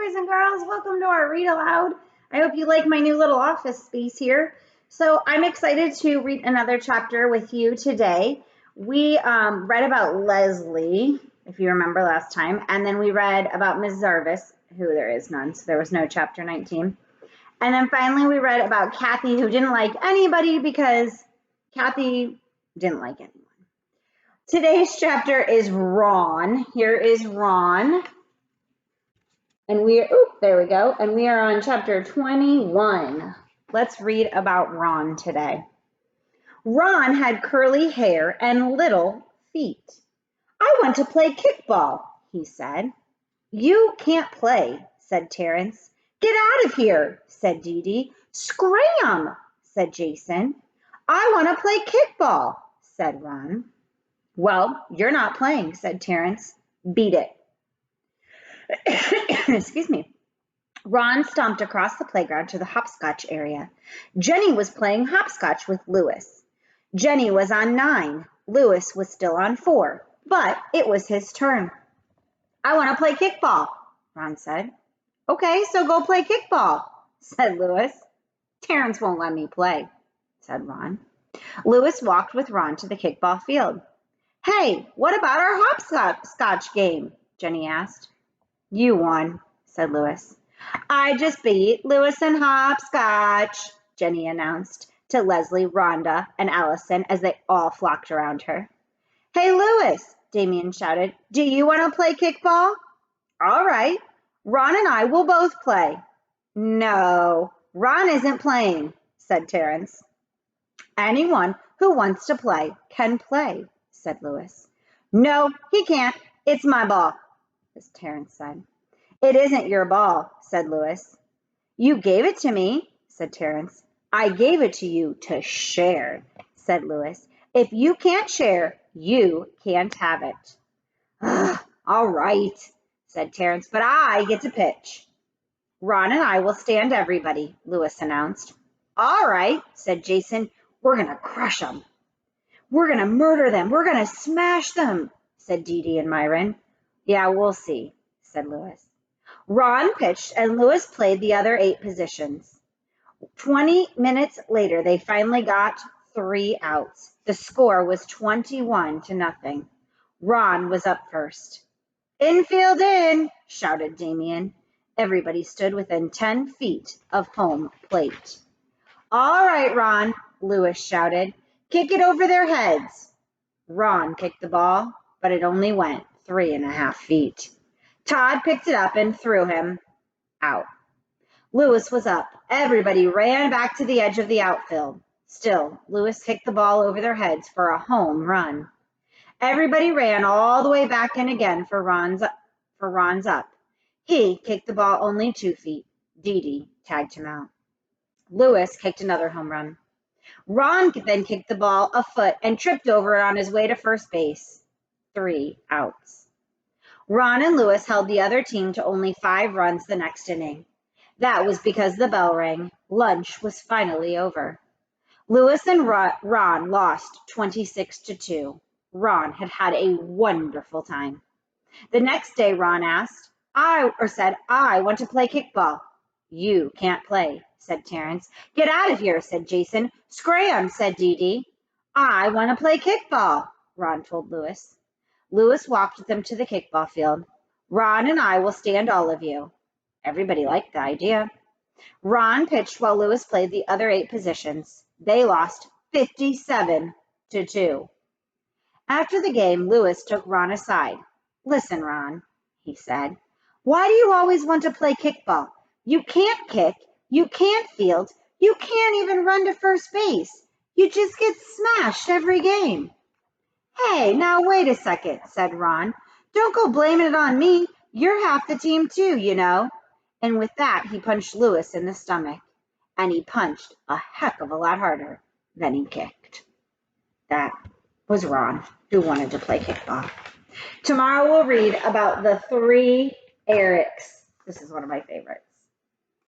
boys and girls. Welcome to our Read Aloud. I hope you like my new little office space here. So I'm excited to read another chapter with you today. We read about Leslie, if you remember last time, and then we read about Ms. Zarvis, who there is none, so there was no chapter 19. And then finally we read about Kathy, who didn't like anybody because Kathy didn't like anyone. Today's chapter is Ron. Here is Ron. And there we go. And we are on chapter 21. Let's read about Ron today. Ron had curly hair and little feet. I want to play kickball, he said. You can't play, said Terrence. Get out of here, said Dee Dee. Scram, said Jason. I want to play kickball, said Ron. Well, you're not playing, said Terrence. Beat it. Excuse me. Ron stomped across the playground to the hopscotch area. Jenny was playing hopscotch with Lewis. Jenny was on 9. Lewis was still on 4, but it was his turn. I want to play kickball, Ron said. Okay, so go play kickball, said Lewis. Terrence won't let me play, said Ron. Lewis walked with Ron to the kickball field. Hey, what about our hopscotch game? Jenny asked. You won, said Lewis. I just beat Lewis in hopscotch, Jenny announced to Leslie, Rhonda, and Allison as they all flocked around her. Hey, Lewis, Damien shouted. Do you want to play kickball? All right. Ron and I will both play. No, Ron isn't playing, said Terrence. Anyone who wants to play can play, said Lewis. No, he can't. It's my ball, as Terrence said. It isn't your ball, said Lewis. You gave it to me, said Terrence. I gave it to you to share, said Lewis. If you can't share, you can't have it. All right, said Terrence, but I get to pitch. Ron and I will stand everybody, Lewis announced. All right, said Jason. We're going to crush them. We're going to murder them. We're going to smash them, said Dee Dee and Myron. Yeah, we'll see, said Lewis. Ron pitched and Lewis played the other 8 positions. 20 minutes later, they finally got 3 outs. The score was 21-0. Ron was up first. Infield in, shouted Damien. Everybody stood within 10 feet of home plate. All right, Ron, Lewis shouted. Kick it over their heads. Ron kicked the ball, but it only went 3.5 feet. Todd picked it up and threw him out. Lewis was up. Everybody ran back to the edge of the outfield. Still, Lewis kicked the ball over their heads for a home run. Everybody ran all the way back in again for Ron's up. He kicked the ball only 2 feet. Dee Dee tagged him out. Lewis kicked another home run. Ron then kicked the ball a foot and tripped over it on his way to first base. 3 outs. Ron and Lewis held the other team to only 5 runs the next inning. That was because the bell rang. Lunch was finally over. Lewis and Ron lost 26-2. Ron had had a wonderful time. The next day, Ron said, I want to play kickball. You can't play, said Terrence. Get out of here, said Jason. Scram, said Dee Dee. I want to play kickball, Ron told Lewis. Lewis walked with them to the kickball field. Ron and I will stand all of you. Everybody liked the idea. Ron pitched while Lewis played the other 8 positions. They lost 57-2. After the game, Lewis took Ron aside. Listen, Ron, he said. Why do you always want to play kickball? You can't kick. You can't field. You can't even run to first base. You just get smashed every game. Hey, now wait a second, said Ron. Don't go blaming it on me. You're half the team too, you know. And with that, he punched Lewis in the stomach. And he punched a heck of a lot harder than he kicked. That was Ron, who wanted to play kickball. Tomorrow we'll read about the 3 Erics. This is one of my favorites.